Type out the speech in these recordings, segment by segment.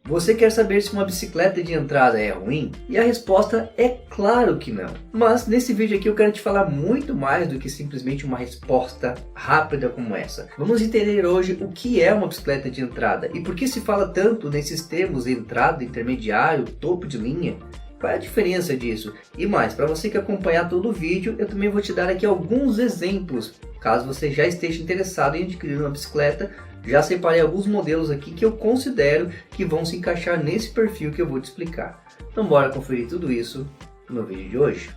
Você quer saber se uma bicicleta de entrada é ruim? E a resposta é claro que não. Mas nesse vídeo aqui eu quero te falar muito mais do que simplesmente uma resposta rápida como essa. Vamos entender hoje o que é uma bicicleta de entrada e por que se fala tanto nesses termos entrada, intermediário, topo de linha. Qual é a diferença disso? E mais, para você que acompanhar todo o vídeo, eu também vou te dar aqui alguns exemplos. Caso você já esteja interessado em adquirir uma bicicleta, já separei alguns modelos aqui que eu considero que vão se encaixar nesse perfil que eu vou te explicar. Então bora conferir tudo isso no vídeo de hoje.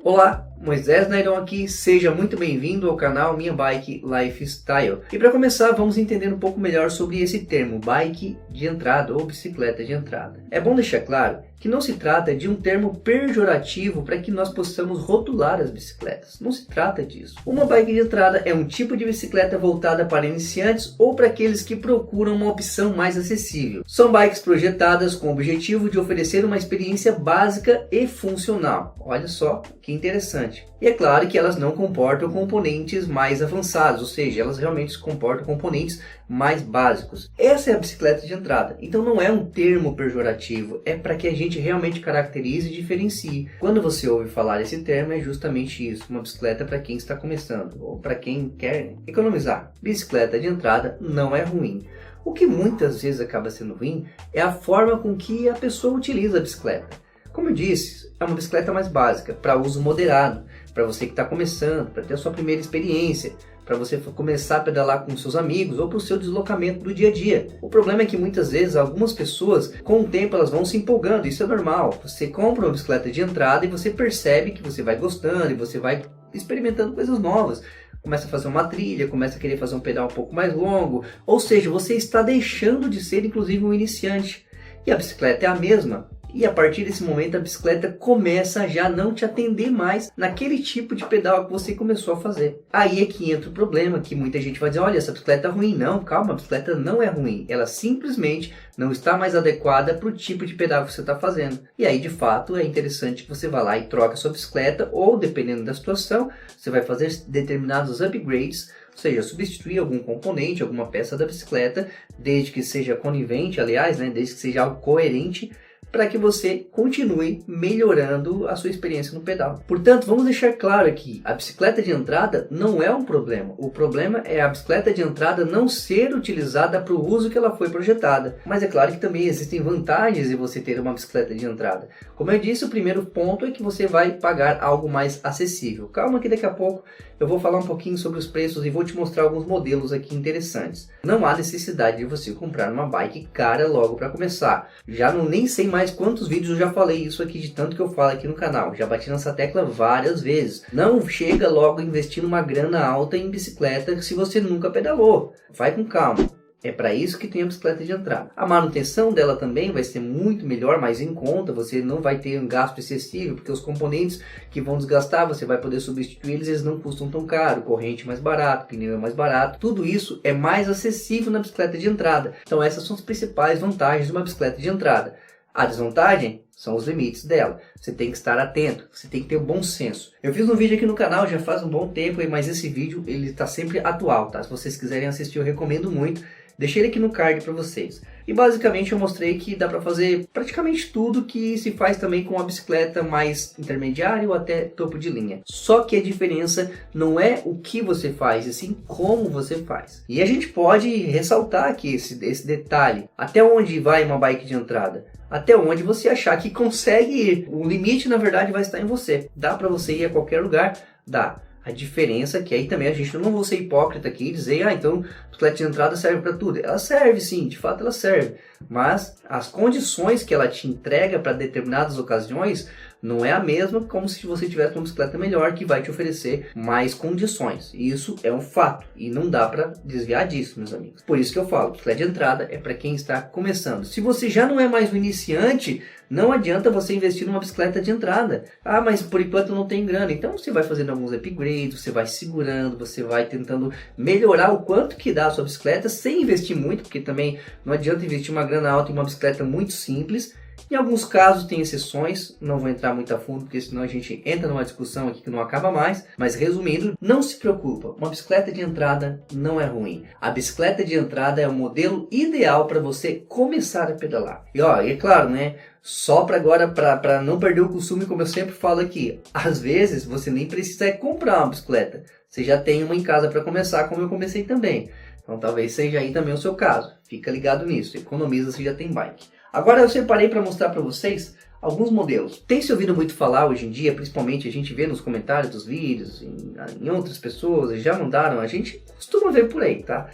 Olá, Moisés Nairon aqui, seja muito bem-vindo ao canal Minha Bike Lifestyle. E para começar, vamos entender um pouco melhor sobre esse termo, bike de entrada ou bicicleta de entrada. É bom deixar claro que não se trata de um termo pejorativo para que nós possamos rotular as bicicletas. Não se trata disso. Uma bike de entrada é um tipo de bicicleta voltada para iniciantes ou para aqueles que procuram uma opção mais acessível. São bikes projetadas com o objetivo de oferecer uma experiência básica e funcional. Olha só que interessante. E é claro que elas não comportam componentes mais avançados, ou seja, elas realmente comportam componentes mais básicos. Essa é a bicicleta de entrada. Então não é um termo pejorativo, é para que a gente realmente caracterize e diferencie. Quando você ouve falar esse termo, é justamente isso, uma bicicleta para quem está começando, ou para quem quer economizar. Bicicleta de entrada não é ruim. O que muitas vezes acaba sendo ruim é a forma com que a pessoa utiliza a bicicleta. Como eu disse, é uma bicicleta mais básica, para uso moderado, para você que está começando, para ter a sua primeira experiência, para você começar a pedalar com seus amigos ou para o seu deslocamento do dia a dia. O problema é que muitas vezes algumas pessoas, com o tempo, elas vão se empolgando, isso é normal. Você compra uma bicicleta de entrada e você percebe que você vai gostando e você vai experimentando coisas novas. Começa a fazer uma trilha, começa a querer fazer um pedal um pouco mais longo, ou seja, você está deixando de ser inclusive um iniciante. E a bicicleta é a mesma. E a partir desse momento a bicicleta começa a já não te atender mais naquele tipo de pedal que você começou a fazer. Aí é que entra o problema, que muita gente vai dizer, olha, essa bicicleta é ruim. Não, calma, a bicicleta não é ruim. Ela simplesmente não está mais adequada para o tipo de pedal que você está fazendo. E aí, de fato, é interessante que você vá lá e troque a sua bicicleta, ou dependendo da situação, você vai fazer determinados upgrades, ou seja, substituir algum componente, alguma peça da bicicleta, desde que seja conivente, aliás, desde que seja algo coerente, para que você continue melhorando a sua experiência no pedal. Portanto, vamos deixar claro aqui, a bicicleta de entrada não é um problema. O problema é a bicicleta de entrada não ser utilizada para o uso que ela foi projetada. Mas é claro que também existem vantagens em você ter uma bicicleta de entrada. Como eu disse, o primeiro ponto é que você vai pagar algo mais acessível. Calma que daqui a pouco eu vou falar um pouquinho sobre os preços e vou te mostrar alguns modelos aqui interessantes. Não há necessidade de você comprar uma bike cara logo para começar. Já não nem sei mais quantos vídeos eu já falei isso aqui, de tanto que eu falo aqui no canal. Já bati nessa tecla várias vezes. Não chega logo investindo uma grana alta em bicicleta se você nunca pedalou. Vai com calma. É para isso que tem a bicicleta de entrada. A manutenção dela também vai ser muito melhor, mais em conta. Você não vai ter um gasto excessivo, porque os componentes que vão desgastar, você vai poder substituir eles não custam tão caro. Corrente mais barato, pneu é mais barato. Tudo isso é mais acessível na bicicleta de entrada. Então essas são as principais vantagens de uma bicicleta de entrada. A desvantagem são os limites dela. Você tem que estar atento, você tem que ter um bom senso. Eu fiz um vídeo aqui no canal já faz um bom tempo, mas esse vídeo ele está sempre atual, tá? Se vocês quiserem assistir, eu recomendo muito. Deixei ele aqui no card para vocês. E basicamente eu mostrei que dá para fazer praticamente tudo que se faz também com a bicicleta mais intermediária ou até topo de linha. Só que a diferença não é o que você faz, e sim como você faz. E a gente pode ressaltar aqui esse detalhe. Até onde vai uma bike de entrada? Até onde você achar que consegue ir. O limite, na verdade, vai estar em você. Dá para você ir a qualquer lugar? Dá. A diferença é que aí também a gente não vou ser hipócrita aqui e dizer, então a bicicleta de entrada serve para tudo. Ela serve sim, de fato ela serve. Mas as condições que ela te entrega para determinadas ocasiões não é a mesma como se você tivesse uma bicicleta melhor que vai te oferecer mais condições. Isso é um fato e não dá para desviar disso, meus amigos. Por isso que eu falo, bicicleta de entrada é para quem está começando. Se você já não é mais um iniciante, não adianta você investir numa bicicleta de entrada. Ah, mas por enquanto não tem grana. Então você vai fazendo alguns upgrades, você vai segurando, você vai tentando melhorar o quanto que dá a sua bicicleta sem investir muito, porque também não adianta investir uma grana alta em uma bicicleta muito simples, Em alguns casos tem exceções, não vou entrar muito a fundo, porque senão a gente entra numa discussão aqui que não acaba mais. Mas resumindo, não se preocupa, uma bicicleta de entrada não é ruim. A bicicleta de entrada é o modelo ideal para você começar a pedalar. E é claro, né? Só para agora, para não perder o costume, como eu sempre falo aqui, às vezes você nem precisa comprar uma bicicleta. Você já tem uma em casa para começar, como eu comecei também. Então talvez seja aí também o seu caso. Fica ligado nisso, economiza se já tem bike. Agora eu separei para mostrar para vocês alguns modelos. Tem se ouvido muito falar hoje em dia, principalmente a gente vê nos comentários dos vídeos, em outras pessoas, já mandaram, a gente costuma ver por aí, tá?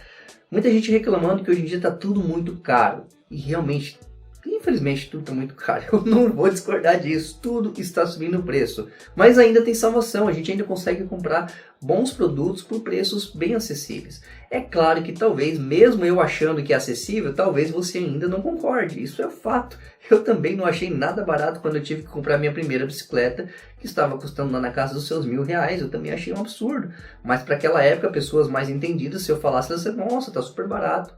Muita gente reclamando que hoje em dia está tudo muito caro. E realmente, infelizmente, tudo está muito caro. Eu não vou discordar disso, tudo está subindo o preço. Mas ainda tem salvação, a gente ainda consegue comprar bons produtos por preços bem acessíveis. É claro que talvez, mesmo eu achando que é acessível, talvez você ainda não concorde. Isso é fato. Eu também não achei nada barato quando eu tive que comprar minha primeira bicicleta, que estava custando lá na casa dos seus R$1.000. Eu também achei um absurdo. Mas para aquela época, pessoas mais entendidas, se eu falasse, elas diziam, nossa, tá super barato.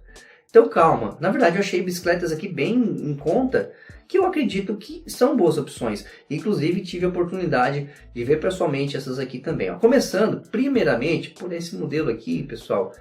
Então calma, na verdade eu achei bicicletas aqui bem em conta, que eu acredito que são boas opções. Inclusive tive a oportunidade de ver pessoalmente essas aqui também. Começando primeiramente por esse modelo aqui, pessoal,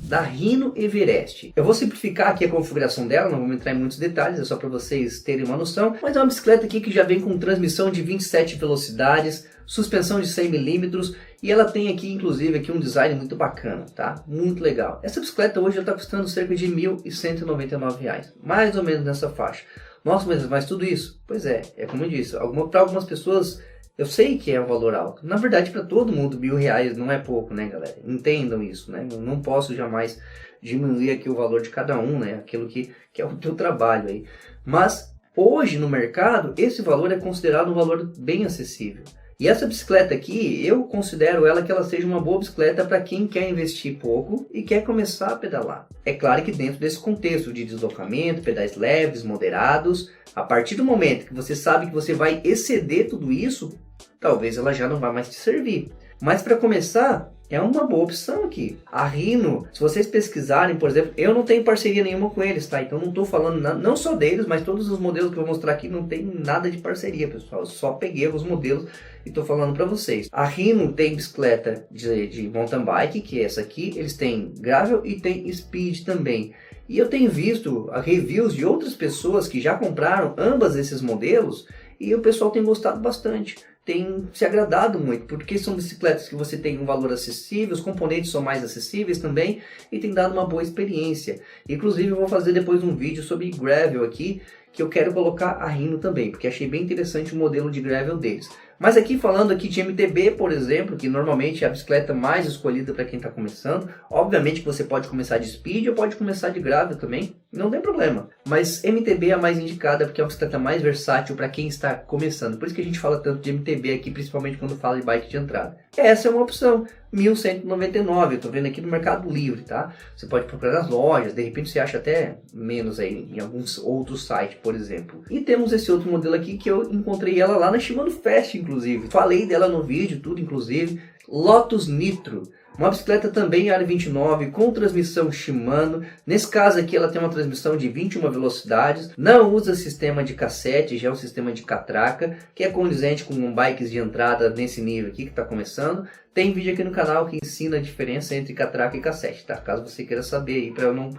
da Rhino Everest. Eu vou simplificar aqui a configuração dela, não vou entrar em muitos detalhes, é só para vocês terem uma noção. Mas é uma bicicleta aqui que já vem com transmissão de 27 velocidades, suspensão de 100 mm e ela tem aqui inclusive aqui um design muito bacana, tá? Muito legal. Essa bicicleta hoje está custando cerca de R$1.199, mais ou menos nessa faixa. Nossa, mas tudo isso? Pois é como eu disse, para algumas pessoas eu sei que é um valor alto. Na verdade, para todo mundo, R$1.000 não é pouco, né, galera? Entendam isso, né? Eu não posso jamais diminuir aqui o valor de cada um, né? Aquilo que é o teu trabalho aí. Mas hoje no mercado, esse valor é considerado um valor bem acessível. E essa bicicleta aqui, eu considero ela que ela seja uma boa bicicleta para quem quer investir pouco e quer começar a pedalar. É claro que dentro desse contexto de deslocamento, pedais leves, moderados, a partir do momento que você sabe que você vai exceder tudo isso, talvez ela já não vá mais te servir. Mas para começar, é uma boa opção aqui. A Rhino, se vocês pesquisarem, por exemplo, eu não tenho parceria nenhuma com eles, tá? Então não estou falando não só deles, mas todos os modelos que eu vou mostrar aqui não tem nada de parceria, pessoal. Eu só peguei os modelos e estou falando para vocês. A Rhino tem bicicleta de mountain bike, que é essa aqui. Eles têm gravel e tem speed também. E eu tenho visto reviews de outras pessoas que já compraram ambas esses modelos e o pessoal tem gostado bastante. Tem se agradado muito, porque são bicicletas que você tem um valor acessível, os componentes são mais acessíveis também e tem dado uma boa experiência. Inclusive eu vou fazer depois um vídeo sobre gravel aqui, que eu quero colocar a Rhino também, porque achei bem interessante o modelo de gravel deles. Mas aqui falando aqui de MTB, por exemplo, que normalmente é a bicicleta mais escolhida para quem está começando. Obviamente que você pode começar de speed ou pode começar de gravel também, não tem problema. Mas MTB é a mais indicada porque é a bicicleta mais versátil para quem está começando. Por isso que a gente fala tanto de MTB aqui, principalmente quando fala de bike de entrada. Essa é uma opção, R$1.199, eu estou vendo aqui no Mercado Livre, tá? Você pode procurar nas lojas, de repente você acha até menos aí em alguns outros sites, por exemplo. E temos esse outro modelo aqui que eu encontrei ela lá na Shimano Fest, inclusive. Falei dela no vídeo, tudo inclusive. Lotus Nitro. Uma bicicleta também Aro 29 com transmissão Shimano. Nesse caso aqui ela tem uma transmissão de 21 velocidades. Não usa sistema de cassete, já é um sistema de catraca, que é condizente com bikes de entrada nesse nível aqui que está começando. Tem vídeo aqui no canal que ensina a diferença entre catraca e cassete, tá? Caso você queira saber aí, para eu não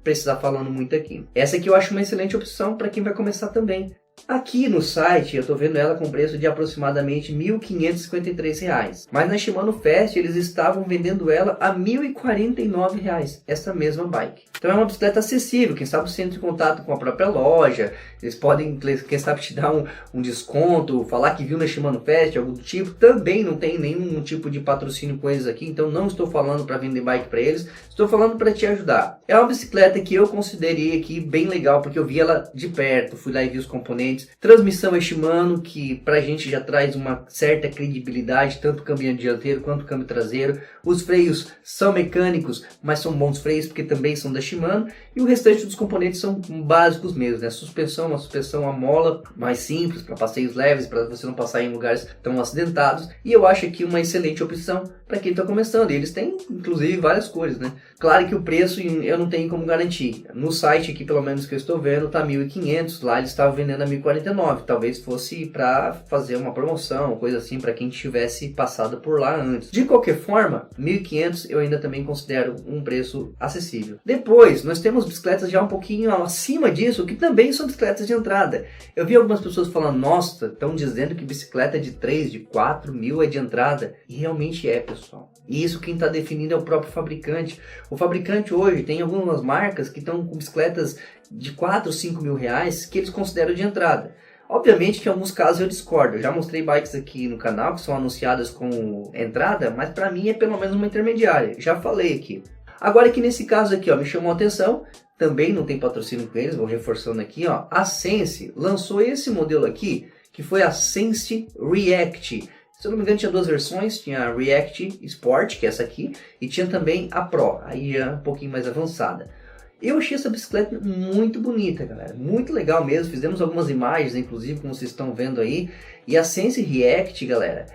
precisar falando muito aqui. Essa aqui eu acho uma excelente opção para quem vai começar também. Aqui no site eu estou vendo ela com preço de aproximadamente R$1.553, mas na Shimano Fest eles estavam vendendo ela a R$1.049, essa mesma bike. Então é uma bicicleta acessível, quem sabe você entra em contato com a própria loja, eles podem, quem sabe, te dar um desconto, falar que viu na Shimano Fest, algo do tipo. Também não tem nenhum tipo de patrocínio com eles aqui, então não estou falando para vender bike para eles, estou falando para te ajudar. É uma bicicleta que eu considerei aqui bem legal, porque eu vi ela de perto, fui lá e vi os componentes. Transmissão é Shimano, que pra gente já traz uma certa credibilidade, tanto o câmbio dianteiro quanto o câmbio traseiro. Os freios são mecânicos, mas são bons freios porque também são da Shimano. E o restante dos componentes são básicos mesmo, né? Uma suspensão a mola mais simples, para passeios leves, para você não passar em lugares tão acidentados. E eu acho aqui uma excelente opção para quem está começando. E eles têm, inclusive, várias cores, né? Claro que o preço eu não tenho como garantir. No site aqui, pelo menos que eu estou vendo, tá 1.500. Lá eles estavam vendendo a 1.049, talvez fosse para fazer uma promoção, coisa assim, para quem tivesse passado por lá antes. De qualquer forma, 1.500 eu ainda também considero um preço acessível. Depois, nós temos bicicletas já um pouquinho acima disso, que também são bicicletas de entrada. Eu vi algumas pessoas falando, nossa, estão dizendo que bicicleta de 3, de 4 mil é de entrada. E realmente é, pessoal. E isso quem está definindo é o próprio fabricante. O fabricante hoje tem algumas marcas que estão com bicicletas de 4, 5 mil reais que eles consideram de entrada. Obviamente que em alguns casos eu discordo. Eu já mostrei bikes aqui no canal que são anunciadas como entrada, mas para mim é pelo menos uma intermediária. Já falei aqui. Agora que nesse caso aqui, ó, me chamou a atenção, também não tem patrocínio com eles, vou reforçando aqui, ó. A Sense lançou esse modelo aqui, que foi a Sense React. Se eu não me engano tinha duas versões, tinha a React Sport, que é essa aqui, e tinha também a Pro, aí já um pouquinho mais avançada. Eu achei essa bicicleta muito bonita, galera, muito legal mesmo, fizemos algumas imagens, inclusive, como vocês estão vendo aí, e a Sense React, galera,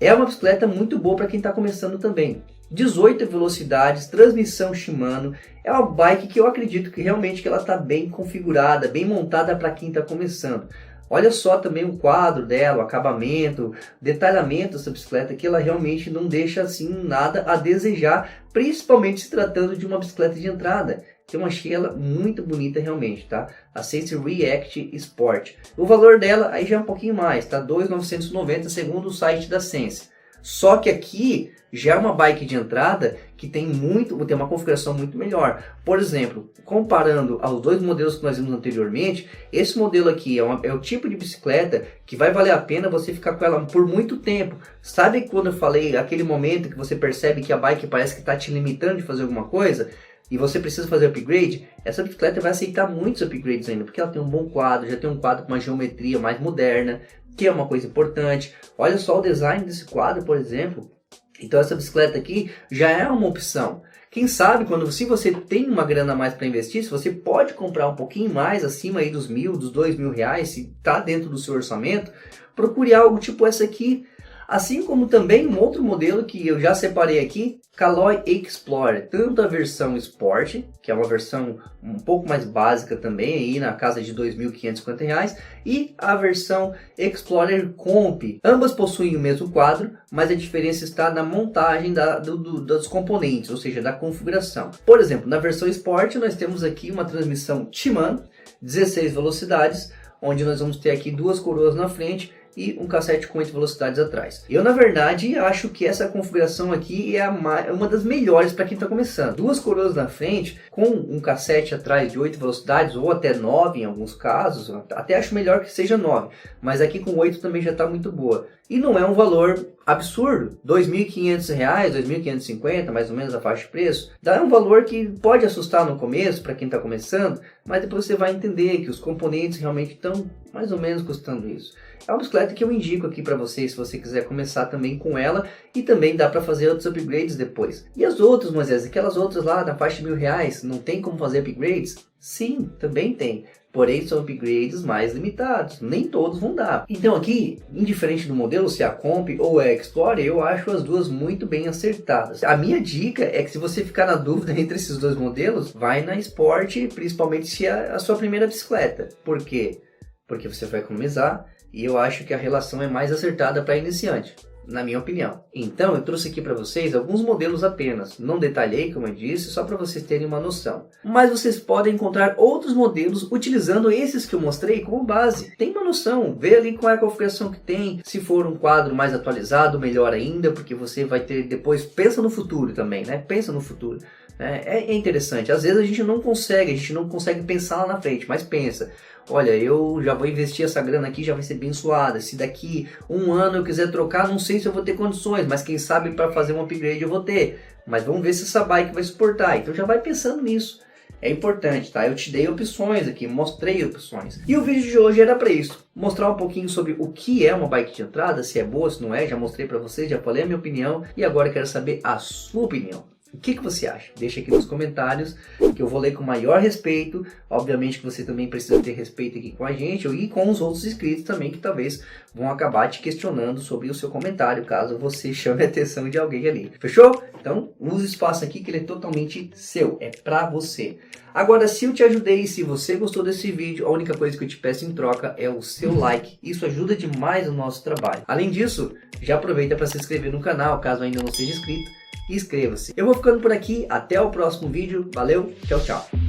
é uma bicicleta muito boa para quem está começando também. 18 velocidades, transmissão Shimano, é uma bike que eu acredito que realmente que ela está bem configurada, bem montada para quem está começando. Olha só também o quadro dela, o acabamento, detalhamento dessa bicicleta, que ela realmente não deixa assim nada a desejar, principalmente se tratando de uma bicicleta de entrada. Eu achei ela muito bonita realmente, tá? A Sense React Sport. O valor dela aí já é um pouquinho mais, tá? 2.990 segundo o site da Sense. Só que aqui já é uma bike de entrada que tem uma configuração muito melhor. Por exemplo, comparando aos dois modelos que nós vimos anteriormente, esse modelo aqui é o tipo de bicicleta que vai valer a pena você ficar com ela por muito tempo. Sabe quando eu falei aquele momento que você percebe que a bike parece que está te limitando de fazer alguma coisa? E você precisa fazer upgrade, essa bicicleta vai aceitar muitos upgrades ainda, porque ela tem um bom quadro, já tem um quadro com uma geometria mais moderna, que é uma coisa importante. Olha só o design desse quadro, por exemplo. Então essa bicicleta aqui já é uma opção. Quem sabe, se você tem uma grana a mais para investir, se você pode comprar um pouquinho mais, acima aí dos 1.000, dos 2.000 reais, se está dentro do seu orçamento, procure algo tipo essa aqui. Assim como também um outro modelo que eu já separei aqui, Caloi Explorer, tanto a versão Sport, que é uma versão um pouco mais básica também, aí na casa de R$ 2.550, e a versão Explorer Comp. Ambas possuem o mesmo quadro, mas a diferença está na montagem dos componentes, ou seja, da configuração. Por exemplo, na versão Sport nós temos aqui uma transmissão Shimano, 16 velocidades, onde nós vamos ter aqui duas coroas na frente, e um cassete com 8 velocidades atrás. Eu, na verdade, acho que essa configuração aqui é uma das melhores para quem está começando. Duas coroas na frente, com um cassete atrás de 8 velocidades, ou até 9 em alguns casos, até acho melhor que seja 9, mas aqui com 8 também já está muito boa. E não é um valor absurdo, R$ 2.500, R$ 2.550, mais ou menos a faixa de preço. Dá um valor que pode assustar no começo, para quem está começando, mas depois você vai entender que os componentes realmente estão mais ou menos custando isso. É uma bicicleta que eu indico aqui para você, se você quiser começar também com ela, e também dá para fazer outros upgrades depois. E as outras, Moisés, aquelas outras lá na faixa de R$ 1.000, não tem como fazer upgrades? Sim, também tem. Porém, são upgrades mais limitados, nem todos vão dar. Então aqui, indiferente do modelo, se é a Comp ou a Explorer, eu acho as duas muito bem acertadas. A minha dica é que se você ficar na dúvida entre esses dois modelos, vai na Sport, principalmente se é a sua primeira bicicleta. Por quê? Porque você vai economizar, e eu acho que a relação é mais acertada para iniciante, na minha opinião. Então eu trouxe aqui para vocês alguns modelos apenas, não detalhei como eu disse, só para vocês terem uma noção. Mas vocês podem encontrar outros modelos utilizando esses que eu mostrei como base. Tem uma noção, vê ali qual é a configuração que tem, se for um quadro mais atualizado, melhor ainda, porque você vai ter depois, pensa no futuro também, né? Pensa no futuro. É interessante, às vezes a gente não consegue pensar lá na frente, mas pensa. Olha, eu já vou investir essa grana aqui, já vai ser bem suada. Se daqui um ano eu quiser trocar, não sei se eu vou ter condições, mas quem sabe para fazer um upgrade eu vou ter. Mas vamos ver se essa bike vai suportar. Então já vai pensando nisso. É importante, tá? Eu te dei opções aqui, mostrei opções. E o vídeo de hoje era para isso. Mostrar um pouquinho sobre o que é uma bike de entrada, se é boa, se não é. Já mostrei para vocês, já falei a minha opinião. E agora eu quero saber a sua opinião. O que você acha? Deixa aqui nos comentários que eu vou ler com o maior respeito. Obviamente que você também precisa ter respeito aqui com a gente e com os outros inscritos também, que talvez vão acabar te questionando sobre o seu comentário, caso você chame a atenção de alguém ali. Fechou? Então, use o espaço aqui que ele é totalmente seu, é pra você. Agora, se eu te ajudei e se você gostou desse vídeo, a única coisa que eu te peço em troca é o seu like. Isso ajuda demais o nosso trabalho. Além disso, já aproveita para se inscrever no canal, caso ainda não seja inscrito. Inscreva-se. Eu vou ficando por aqui, até o próximo vídeo, valeu, tchau, tchau.